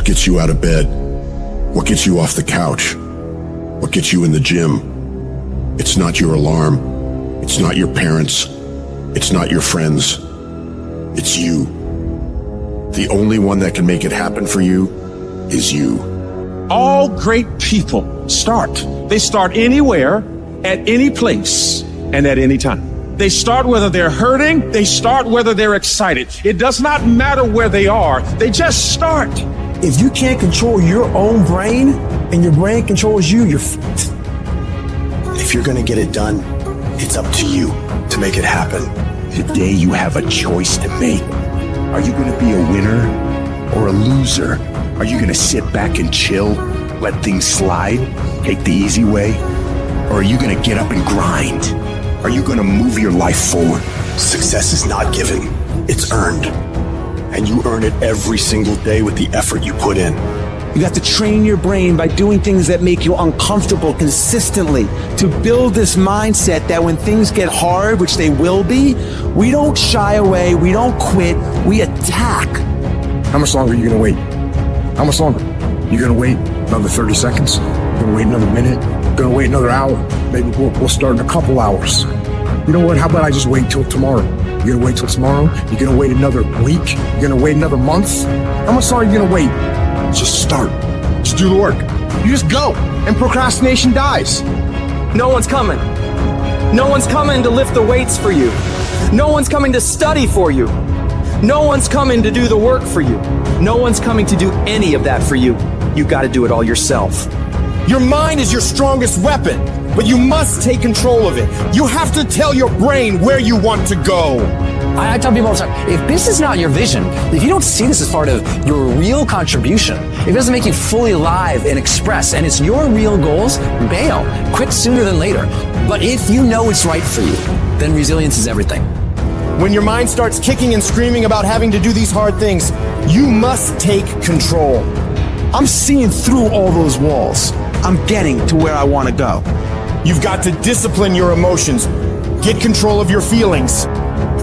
What gets you out of bed? What gets you off the couch? What gets you in the gym? It's not your alarm. It's not your parents. It's not your friends. It's you. The only one that can make it happen for you is you. All great people start. They start anywhere, at any place, and at any time. They start whether they're hurting. They start whether they're excited. It does not matter where they are. They just start. If you can't control your own brain and your brain controls you, you're fucked. If you're gonna get it done, it's up to you to make it happen. Today you have a choice to make. Are you gonna be a winner or a loser? Are you gonna sit back and chill, let things slide, take the easy way? Or are you gonna get up and grind? Are you gonna move your life forward? Success is not given, it's earned. And you earn it every single day with the effort you put in. You have to train your brain by doing things that make you uncomfortable consistently to build this mindset that when things get hard, which they will be, we don't shy away, we don't quit, we attack. How much longer are you gonna wait? How much longer? You gonna wait another 30 seconds? You gonna wait another minute? You gonna wait another hour? Maybe we'll start in a couple hours. You know what? How about I just wait till tomorrow? You're gonna wait till tomorrow? You're gonna wait another week? You're gonna wait another month? How much longer are you gonna wait? Just start. Just do the work. You just go, and procrastination dies. No one's coming. No one's coming to lift the weights for you. No one's coming to study for you. No one's coming to do the work for you. No one's coming to do any of that for you. You gotta do it all yourself. Your mind is your strongest weapon, but you must take control of it. You have to tell your brain where you want to go. I tell people all the time, if this is not your vision, if you don't see this as part of your real contribution, if it doesn't make you fully alive and express, and it's your real goals, bail. Quit sooner than later. But if you know it's right for you, then resilience is everything. When your mind starts kicking and screaming about having to do these hard things, you must take control. I'm seeing through all those walls. I'm getting to where I want to go. You've got to discipline your emotions. Get control of your feelings.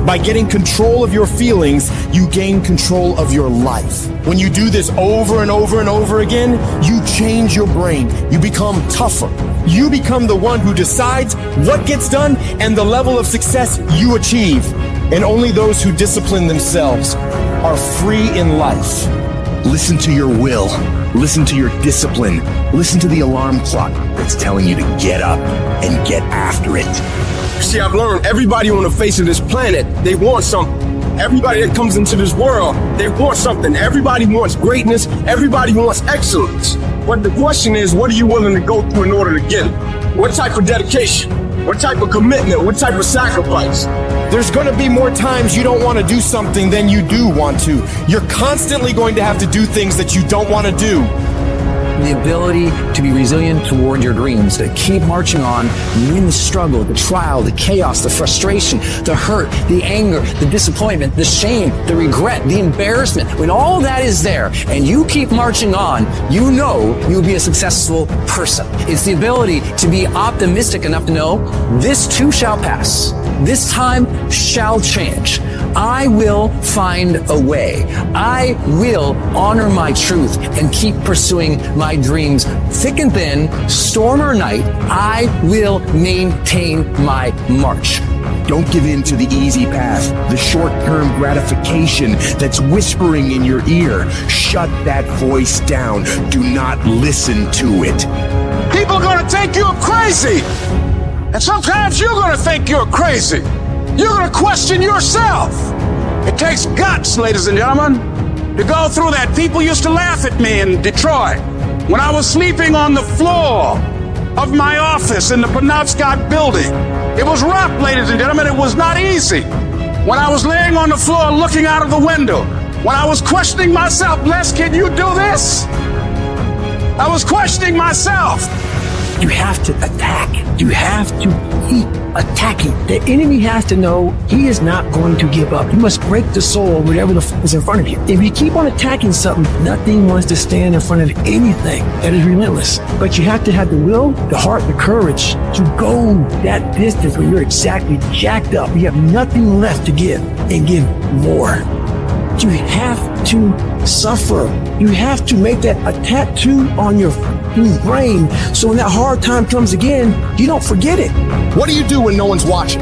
By getting control of your feelings, you gain control of your life. When you do this over and over and over again, you change your brain. You become tougher. You become the one who decides what gets done and the level of success you achieve. And only those who discipline themselves are free in life. Listen to your will. Listen to your discipline. Listen to the alarm clock that's telling you to get up and get after it. See, I've learned everybody on the face of this planet, they want something. Everybody that comes into this world, they want something. Everybody wants greatness. Everybody wants excellence. But the question is, what are you willing to go through in order to get it? What type of dedication? What type of commitment? What type of sacrifice? There's going to be more times you don't want to do something than you do want to. You're constantly going to have to do things that you don't want to do. The ability to be resilient toward your dreams, to keep marching on in the struggle, the trial, the chaos, the frustration, the hurt, the anger, the disappointment, the shame, the regret, the embarrassment. When all that is there and you keep marching on, you know you'll be a successful person. It's the ability to be optimistic enough to know this too shall pass. This time shall change. I will find a way. I will honor my truth and keep pursuing my dreams. Thick and thin, storm or night, I will maintain my march. Don't give in to the easy path, the short-term gratification that's whispering in your ear. Shut that voice down. Do not listen to it. People are going to think you're crazy. And sometimes you're going to think you're crazy. You're going to question yourself. It takes guts, ladies and gentlemen, to go through that. People used to laugh at me in Detroit when I was sleeping on the floor of my office in the Penobscot building. It was rough, ladies and gentlemen. It was not easy. When I was laying on the floor looking out of the window, when I was questioning myself, Les, can you do this? I was questioning myself. You have to attack. You have to keep attacking. The enemy has to know he is not going to give up. You must break the soul of whatever the fuck is in front of you. If you keep on attacking something, nothing wants to stand in front of anything that is relentless. But you have to have the will, the heart, the courage to go that distance when you're exactly jacked up. You have nothing left to give and give more. But you have to suffer. You have to make that a tattoo on your brain so when that hard time comes again, you don't forget it. What do you do when no one's watching?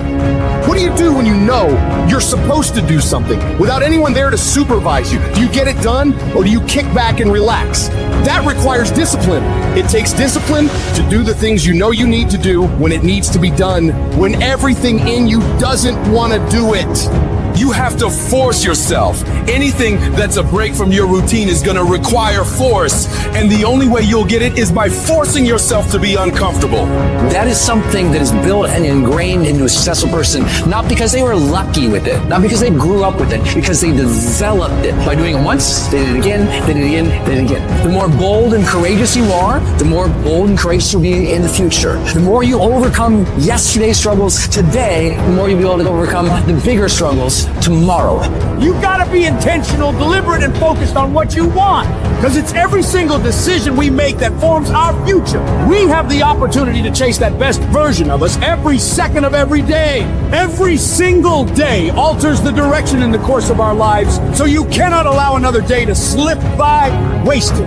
What do you do when you know you're supposed to do something without anyone there to supervise you? Do you get it done or do you kick back and relax? That requires discipline. It takes discipline to do the things you know you need to do when it needs to be done, when everything in you doesn't want to do it. You have to force yourself. Anything that's a break from your routine is going to require force. And the only way you'll get it is by forcing yourself to be uncomfortable. That is something that is built and ingrained into a successful person, not because they were lucky with it, not because they grew up with it, because they developed it. By doing it once, they did it again, they did it again, they did it again. The more bold and courageous you are, the more bold and courageous you'll be in the future. The more you overcome yesterday's struggles today, the more you'll be able to overcome the bigger struggles tomorrow. You gotta be intentional, deliberate, and focused on what you want. Because it's every single decision we make that forms our future. We have the opportunity to chase that best version of us every second of every day. Every single day alters the direction and the course of our lives, so you cannot allow another day to slip by wasted.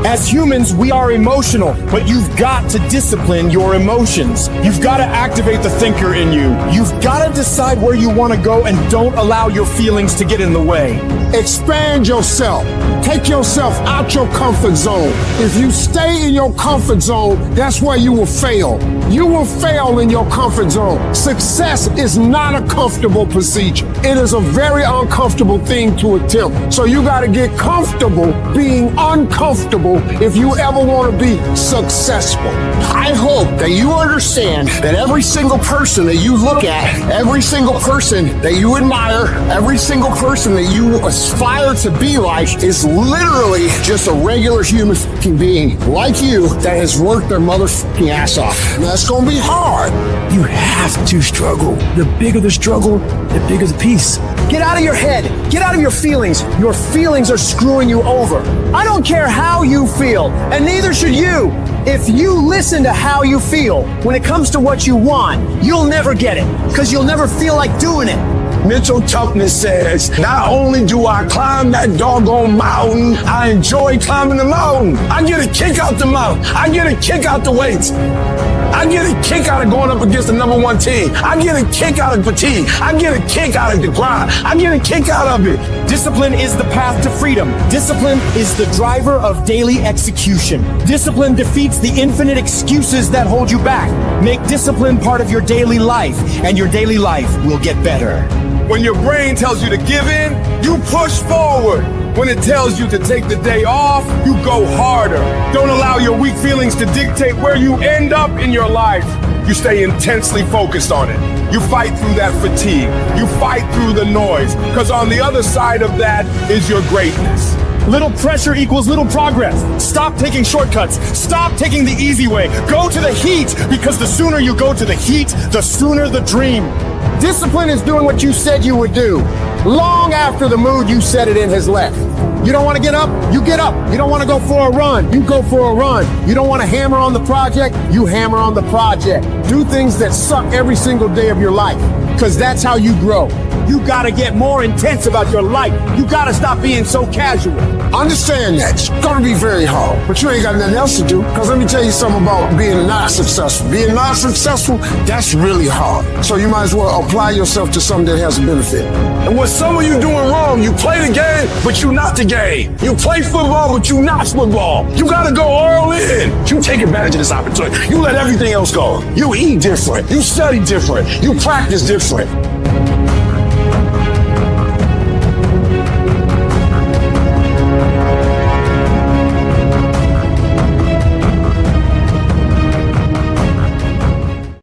As humans, we are emotional, but you've got to discipline your emotions. You've got to activate the thinker in you. You've got to decide where you want to go and don't allow your feelings to get in the way. Expand yourself. Take yourself out your comfort zone. If you stay in your comfort zone, that's where you will fail. You will fail in your comfort zone. Success is not a comfortable procedure. It is a very uncomfortable thing to attempt. So you got to get comfortable being uncomfortable if you ever want to be successful. I hope that you understand that every single person that you look at, every single person that you admire, every single person that you aspire to be like is literally just a regular human fucking being like you that has worked their motherfucking ass off. And that's gonna be hard. You have to struggle. The bigger the struggle, the bigger the peace. Get out of your head. Get out of your feelings. Your feelings are screwing you over. I don't care how you feel, and neither should you. If you listen to how you feel when it comes to what you want, you'll never get it, because you'll never feel like doing it. Mental toughness says, not only do I climb that doggone mountain, I enjoy climbing the mountain. I get a kick out the mountain. I get a kick out the weights. I get a kick out of going up against the number one team. I get a kick out of fatigue. I get a kick out of the grind. I get a kick out of it. Discipline is the path to freedom. Discipline is the driver of daily execution. Discipline defeats the infinite excuses that hold you back. Make discipline part of your daily life, and your daily life will get better. When your brain tells you to give in, you push forward. When it tells you to take the day off, you go harder. Don't allow your weak feelings to dictate where you end up in your life. You stay intensely focused on it. You fight through that fatigue. You fight through the noise, because on the other side of that is your greatness. Little pressure equals little progress. Stop taking shortcuts. Stop taking the easy way. Go to the heat, because the sooner you go to the heat, the sooner the dream. Discipline is doing what you said you would do, long after the mood you set it in has left. You don't want to get up? You get up. You don't want to go for a run? You go for a run. You don't want to hammer on the project? You hammer on the project. Do things that suck every single day of your life, because that's how you grow. You gotta get more intense about your life. You gotta stop being so casual. Understand that. It's gonna be very hard, but you ain't got nothing else to do. Because let me tell you something about being not successful. Being not successful, that's really hard. So you might as well apply yourself to something that has a benefit. And what some of you doing wrong, you play the game, but you not the game. You play football, but you not football. You gotta go all in. You take advantage of this opportunity. You let everything else go. You eat different. You study different. You practice different.